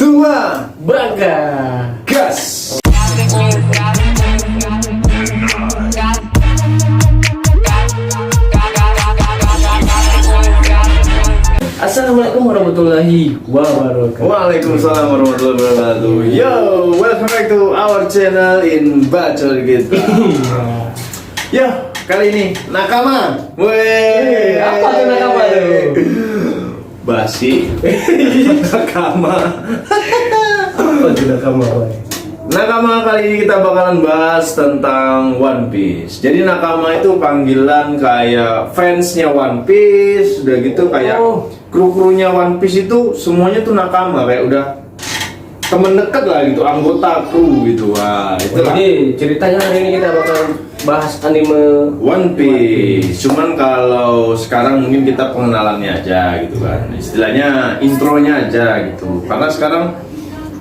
Tua Braga. Gas. Assalamualaikum warahmatullahi wabarakatuh. Waalaikumsalam warahmatullahi wabarakatuh. Yo, welcome back to our channel in Bacol kita. Yo, kali ini nakama. Weh, Apa tuh nakama tuh? Basi. Nakama. Apa tuh nakama? Nakama kali ini kita bakalan bahas tentang One Piece. Jadi nakama itu panggilan kayak fansnya One Piece, udah gitu kayak kru-krunya One Piece itu semuanya tuh nakama, kayak udah temen deket lah gitu, anggota kru gitu. Wah, itulah Jadi ceritanya hari ini kita bakal bahas anime One Piece. Cuman kalau sekarang mungkin kita pengenalannya aja gitu kan. Istilahnya intronya aja gitu. Karena sekarang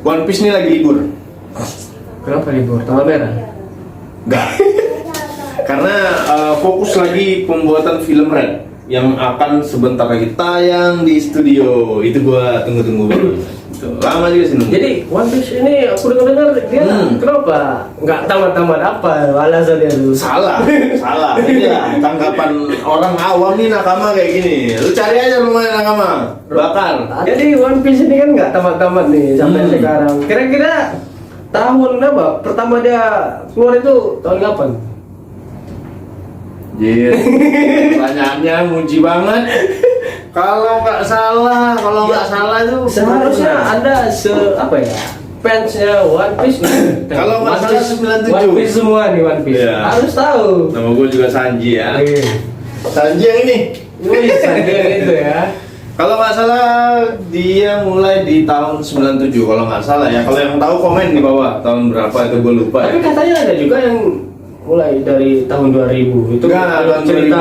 One Piece ini lagi libur. Kenapa libur? Tanggal merah? Enggak. Karena fokus lagi pembuatan film Red yang akan sebentar lagi tayang di studio. Itu gua tunggu-tunggu banget. Lama juga sih nunggu. Jadi One Piece ini aku dengar dia kenapa nggak tamat-tamat apa alasannya tuh? Salah. Ini lah tanggapan orang awam nih nakama kayak gini. Lu cari aja rumahnya nakama. Bakar. Jadi One Piece ini kan nggak tamat-tamat nih sampai sekarang. Kira-kira tahun apa? Pertama dia keluar itu tahun kapan? Jir, pertanyaannya muji banget. Kalau nggak salah itu Seharusnya ada apa ya? Fansnya One Piece nih. Kalau nggak salah 97. One Piece semua nih One Piece. Iya. Harus tahu. Nama gue juga Sanji ya. Iya. Sanji yang ini. Wih, sadar itu ya. Kalau nggak salah dia mulai di tahun 97 kalau nggak salah ya. Kalau yang tahu komen di bawah tahun berapa itu gue lupa. Tapi katanya ada juga yang mulai dari tahun 2000 itu Nggak, tahun cerita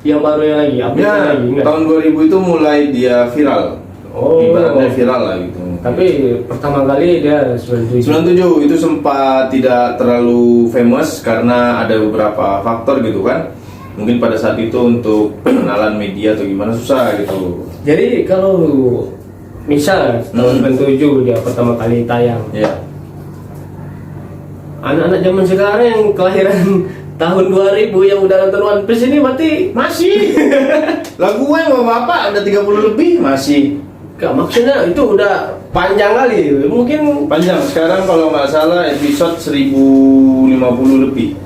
yang baru yang lagi update Ya, lagi nggak? tahun 2000 itu mulai dia viral. Oh. Ibaratnya viral lah gitu. Tapi pertama kali dia 97. 97 itu sempat tidak terlalu famous karena ada beberapa faktor gitu kan. Mungkin pada saat itu untuk pengenalan media atau gimana susah gitu. Jadi kalau misal tahun 97 dia pertama kali tayang, Ya. anak-anak zaman sekarang yang kelahiran tahun 2000 yang udah nonton One Piece ini berarti Masih. Lagu gue sama bapak udah 30 lebih masih. gak, maksudnya itu udah panjang kali. Mungkin Panjang. Sekarang kalau nggak salah episode 1050 lebih.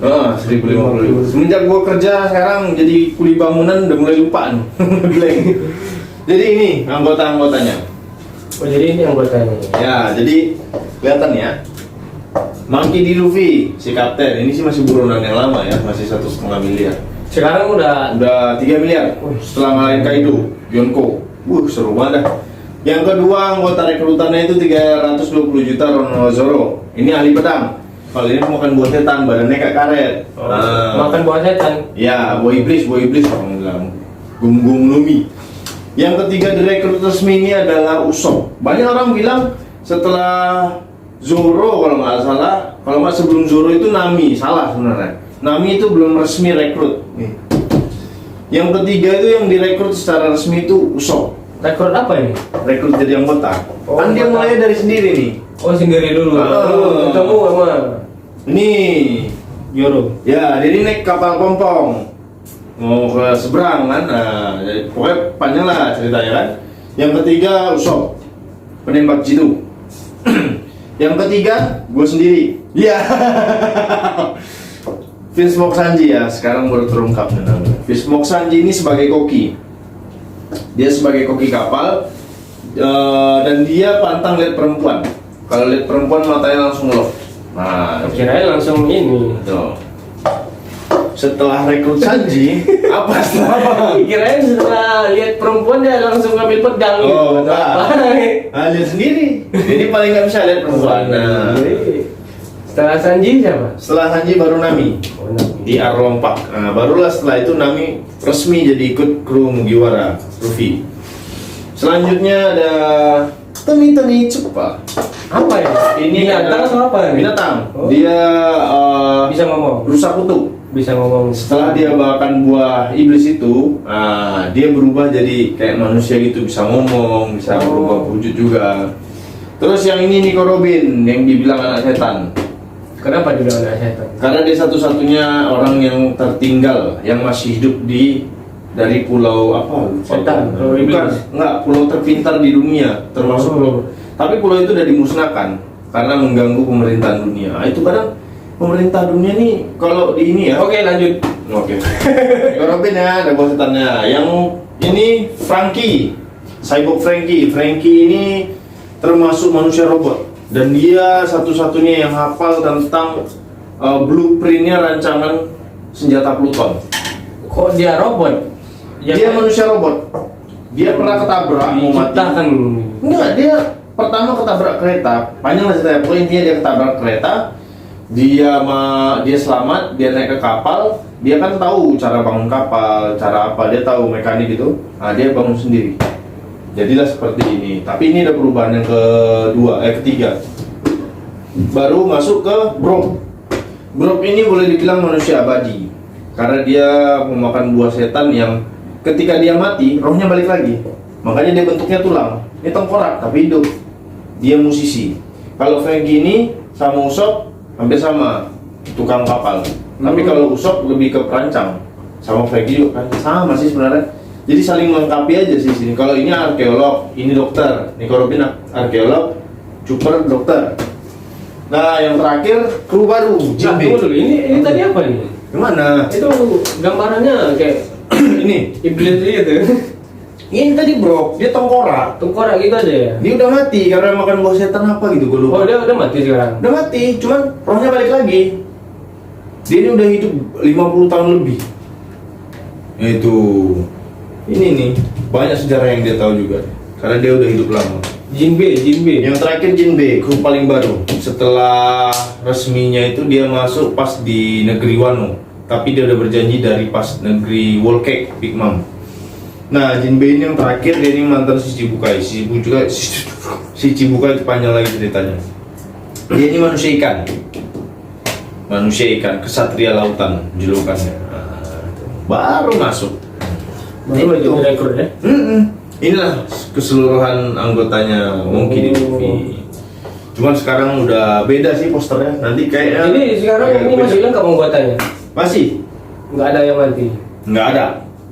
1050. Semenjak gue kerja sekarang jadi kuli bangunan udah mulai lupa nih. Blank. Jadi ini anggota-anggotanya. oh, jadi ini anggotanya. Ya, jadi kelihatan ya. Monkey D. Luffy, si kapten. Ini sih masih buronan yang lama ya, masih 1,5 miliar. Sekarang udah Udah 3 miliar setelah ngalahin Kaido, Yonko. Seru banget dah. Yang kedua anggota rekrutannya itu 320 juta Roronoa. Ini ahli pedang. Kalau ini makan buah setan, badannya kayak karet. makan buah setan. Ya, buah iblis orang bilang. Gum Lumi. Yang ketiga direkrut resmi ini adalah Usopp. Banyak orang bilang setelah Zoro kalau nggak salah, kalau nggak sebelum Zoro itu Nami. Salah sebenarnya. Nami itu belum resmi rekrut. Nih. Yang ketiga itu yang direkrut secara resmi itu Usopp. Rekrut apa ini? Rekrut jadi anggota. Oh, Kan dia anggota. mulai dari sendiri nih. Oh, sendiri dulu. Ketemu sama Ini Yoro. ya, jadi naik kapal pompong mau ke seberang kan. Nah, jadi pokoknya panjang lah ceritanya kan. Yang ketiga Usopp, penembak jitu. Yang ketiga gue sendiri. Iya. Fishsmoke Sanji ya, sekarang baru terungkap namanya. Fishsmoke Sanji ini sebagai koki. Dia sebagai koki kapal dan dia pantang lihat perempuan. Kalau lihat perempuan matanya langsung ngelok. Nah, Kirain langsung ini. tuh. Setelah rekrut Sanji, apa setelah? Kirain setelah lihat perempuan dia langsung ngambil pedang gitu. Oh, Atau enggak. apa? Nah, lihat sendiri. Jadi paling nggak bisa lihat perempuan. Nah, Jadi, setelah Sanji siapa? setelah Sanji baru Nami Oh, Nabi. di Arlong Park. Nah, barulah setelah itu Nami resmi jadi ikut kru Mugiwara Luffy. Selanjutnya ada Tony Tsupa. Apa ya? Ini binatang adalah atau apa ini? Binatang. Oh. Dia Bisa ngomong. rusa kutub. bisa ngomong. Setelah dia makan buah iblis itu, dia berubah jadi kayak manusia gitu, bisa ngomong, bisa berubah wujud juga. Terus yang ini Nico Robin yang dibilang anak setan. Kenapa dia anak setan? Karena dia satu-satunya orang yang tertinggal yang masih hidup dari pulau apa? Setan. Bukan, enggak, pulau terpintar di dunia, termasuk pulau. Tapi pulau itu udah dimusnahkan karena mengganggu pemerintahan dunia. Itu kadang pemerintah dunia nih kalau di ini ya. Oke, lanjut. Oke. Nico Robin ya, ada buah setannya. Yang ini Frankie, Cyborg Frankie. Frankie ini termasuk manusia robot dan dia satu-satunya yang hafal tentang blueprintnya rancangan senjata Pluton. Kok dia robot? Dia manusia robot. Dia pernah ketabrak mau mati. Diciptakan. Enggak, dia pertama ketabrak kereta. Panjang lah ceritanya. Pokoknya intinya dia ketabrak kereta. Dia selamat, dia naik ke kapal. Dia kan tahu cara bangun kapal, cara apa. Dia tahu mekanik gitu. Nah, dia bangun sendiri. Jadilah seperti ini. Tapi ini ada perubahan yang ketiga. Baru masuk ke Brok. Brok ini boleh dibilang manusia abadi. Karena dia memakan buah setan yang ketika dia mati, rohnya balik lagi. Makanya dia bentuknya tulang. Ini tengkorak tapi hidup. Dia musisi. Kalau Frankie ini sama Usop hampir sama, tukang kapal. Tapi kalau Usop lebih ke perancang. Sama Frankie juga kan sama sih sebenarnya. Jadi saling melengkapi aja sih sini. Kalau ini arkeolog, ini dokter. Nico Robin arkeolog, Cooper dokter. Nah, yang terakhir kru baru, Nah, tunggu dulu. Ini tadi apa ini? Gimana? Itu gambarannya kayak Ini. iblis gitu. Ini tadi bro, dia tengkorak. Tengkorak gitu aja ya. Dia udah mati karena makan buah setan apa gitu, gue lupa. Oh, dia udah mati sekarang. Udah mati, cuman rohnya balik lagi. Dia ini udah hidup 50 tahun lebih. Itu ini nih, banyak sejarah yang dia tahu juga. Karena dia udah hidup lama. Jinbe. Yang terakhir Jinbe, kru paling baru. Setelah resminya itu dia masuk pas di negeri Wano. Tapi dia udah berjanji dari pas negeri Wolcake, Big Mom. Nah, Jinbe ini yang terakhir, dia ini mantan si Chibukai. Si Chibukai itu panjang lagi ceritanya. Dia ini manusia ikan. Manusia ikan, kesatria lautan julukannya. Baru masuk. Baru aja direkrut ya. Inilah keseluruhan anggotanya Monkey D. Luffy. Cuman sekarang udah beda sih posternya. Nanti kayaknya. Jadi sekarang ini masih lengkap pembuatannya. Masih? Nggak ada yang mati. Nggak ada.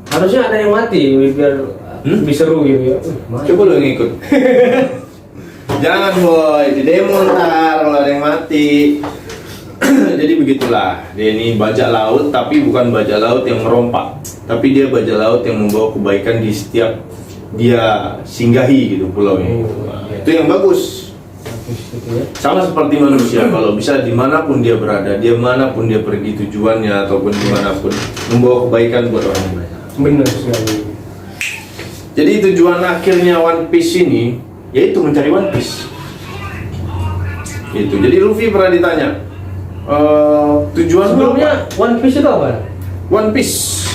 Harusnya ada yang mati biar lebih seru gitu ya. Coba lo yang ikut. Jangan boy, di demo ntar kalau ada yang mati. Jadi begitulah. Dia ini bajak laut, tapi bukan bajak laut yang merompak, tapi dia bajak laut yang membawa kebaikan di setiap dia singgahi gitu pulau ini. Itu yang bagus. Gitu ya. Sama seperti manusia, kalau bisa dimanapun dia berada, dia manapun dia pergi tujuannya ataupun dimanapun membawa kebaikan buat orang lain. Benar sekali. Jadi tujuan akhirnya One Piece ini yaitu mencari One Piece. Itu. Jadi Luffy pernah ditanya, tujuan Sebelumnya One Piece itu apa? One Piece,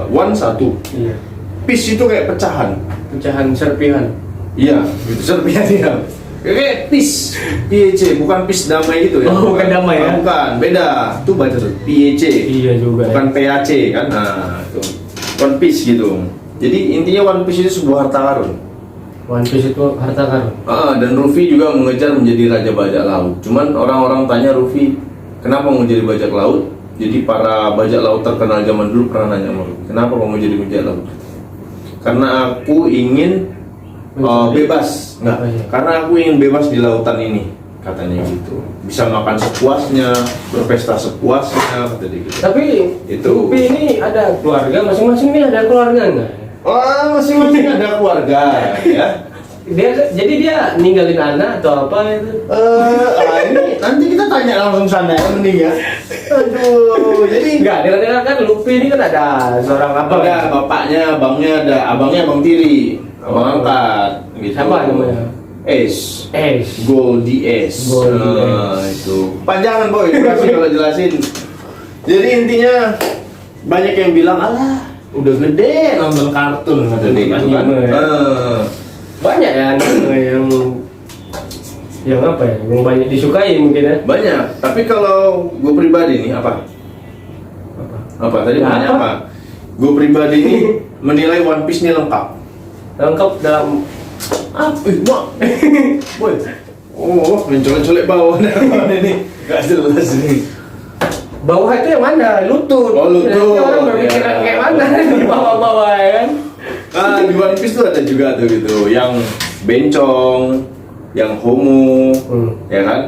one satu. Iya. Piece itu kayak pecahan. Pecahan serpihan. Iya, gitu serpihan ya. Kayak peace, PEC, bukan peace damai gitu ya. Oh, bukan damai ya? Bukan, beda. Itu baca tuh PEC. Iya juga. Bukan Ya. PAC kan. Nah, itu. One Piece gitu. Jadi intinya One Piece itu sebuah harta karun. One Piece itu harta karun. Dan Luffy juga mengejar menjadi raja bajak laut. Cuman orang-orang tanya Luffy, kenapa mau jadi bajak laut? Jadi para bajak laut terkenal zaman dulu pernah nanya sama Luffy, kenapa mau jadi bajak laut? Karena aku ingin bebas. Nggak, Oh, iya. karena aku ingin bebas di lautan ini, katanya gitu. Bisa makan sepuasnya, berpesta sepuasnya, kata dia gitu. Tapi Itu. Luffy ini ada keluarga, masing-masing ini ada keluarga nggak? Oh, masing-masing ada keluarga, ya. Jadi dia ninggalin anak atau apa itu? Ini nanti kita tanya langsung sana ya, mending ya. Aduh, jadi Enggak, dengar-dengar kan Luffy ini kan ada seorang apa? ada bapaknya, abangnya ada, abangnya abang tiri, abang angkat, gitu. Siapa namanya? Ace. Goldie Ace. Ace. Itu. Panjangan boy, kasih kalau jelasin. Jadi intinya banyak yang bilang, alah, udah gede nonton kartun kata dia gitu kan. Anime. Banyak ya anime yang apa ya? Yang banyak disukai mungkin ya. Banyak. Tapi kalau gue pribadi nih apa? Apa tadi Nggak banyak apa. apa? Gue pribadi ini menilai One Piece ini lengkap. Lengkap dalam Apa? Mak, boy. Oh, mencolek-colek bawah ini. Gak jelas ini. bawah itu yang mana? Lutut. Oh, lutut. Nanti orang berpikiran Ya. kayak mana di bawah-bawah ya kan? Ah, di One Piece tuh ada juga tuh gitu, yang bencong, yang homo, ya kan?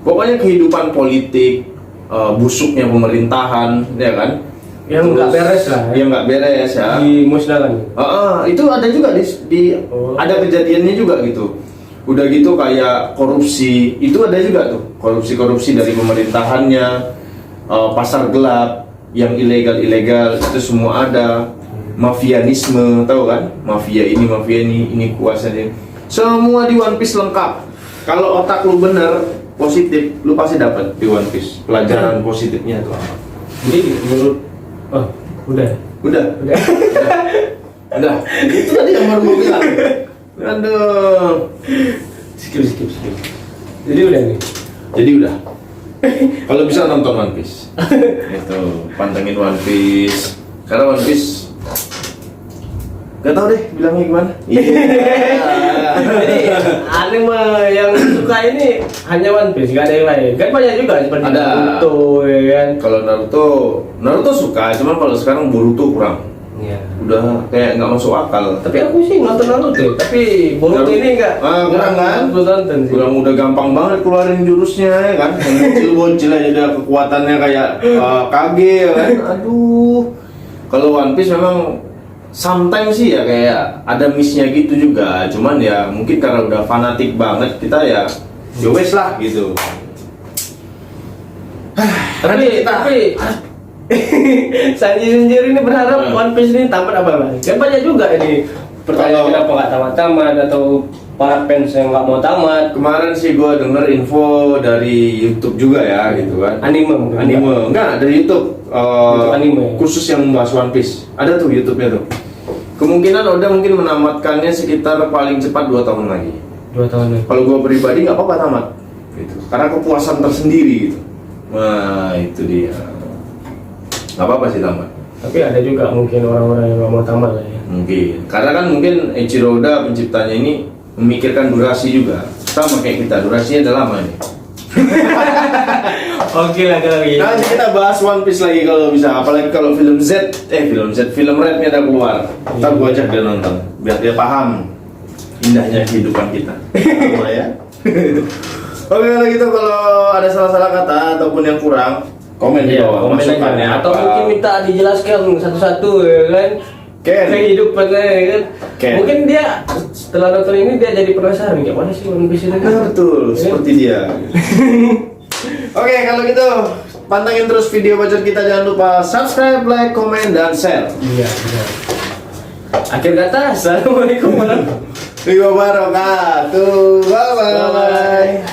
Pokoknya kehidupan politik, busuknya pemerintahan, ya kan? Yang nggak beres lah. Yang nggak beres ya. Dimusnahkan. Itu ada juga Oh. ada kejadiannya juga gitu. Udah gitu kayak korupsi, itu ada juga tuh korupsi dari pemerintahannya, pasar gelap, yang ilegal itu semua ada, mafianisme, tahu kan? Mafia ini kuasanya. Semua di One Piece lengkap. Kalau otak lu bener, positif, lu pasti dapat di One Piece. Pelajaran positifnya tuh apa? Jadi menurut udah. Udah. Itu tadi yang baru gue bilang. Aduh. Skip. Jadi udah nih. Jadi udah. Kalau bisa nonton One Piece. Itu, pantengin One Piece. Karena One Piece gak tau deh bilangnya gimana. Jadi anime yang suka ini hanya One Piece, gak ada yang lain. Kan banyak juga seperti Ada. Naruto ya kan. Kalau Naruto suka, cuman kalau sekarang Boruto kurang. Iya. Udah kayak nggak masuk akal. Tapi aku sih nonton Naruto, tapi Boruto ini enggak. Kurang kan? Aku tonton sih. Kurang, udah gampang banget keluarin jurusnya ya kan. Yang bocil aja udah kekuatannya kayak Kage ya kan. Aduh. Kalau One Piece memang sometimes sih ya kayak ada miss-nya gitu juga. Cuman ya mungkin karena udah fanatik banget kita ya wes lah gitu. Tapi Sanji sendiri ini berharap One Piece ini tamat apa lagi? Kan banyak juga ini pertanyaan kenapa nggak tamat-tamat atau para fans yang nggak mau tamat. Kemarin sih gue denger info dari YouTube juga ya gitu kan. Anime mungkin. Enggak dari YouTube. YouTube anime. Khusus yang membahas One Piece. Ada tuh YouTube-nya tuh. Kemungkinan Oda mungkin menamatkannya sekitar paling cepat 2 tahun lagi. 2 tahun lagi. Kalau gue pribadi nggak apa-apa tamat. Gitu. Karena kepuasan tersendiri gitu. Nah itu dia. Nggak apa-apa sih tamat. Tapi ada juga mungkin orang-orang yang nggak mau tamat lah ya. Mungkin. Karena kan mungkin Eiichiro Oda penciptanya ini memikirkan durasi juga. Sama kayak kita, durasinya udah lama nih. Oke lah kalau gitu. Nanti kita bahas One Piece lagi kalau bisa. Apalagi kalau film film Red-nya udah keluar. Ntar gua ajak dia nonton, biar dia paham indahnya kehidupan kita. Sama ya. Oke kalau gitu, kalau ada salah-salah kata ataupun yang kurang, komen di Iya, bawah. komen aja. Masukannya Atau apa? mungkin minta dijelaskan satu-satu ya kan. Kehidupannya ya kan. Ken. Mungkin dia setelah nonton ini dia jadi penasaran kayak mana sih One Piece ini kan. Betul, seperti dia. Oke, kalau gitu pantengin terus video bacot kita, jangan lupa subscribe, like, komen, dan share. Iya, benar. Akhir kata, assalamualaikum warahmatullahi Wabarakatuh. Bye bye.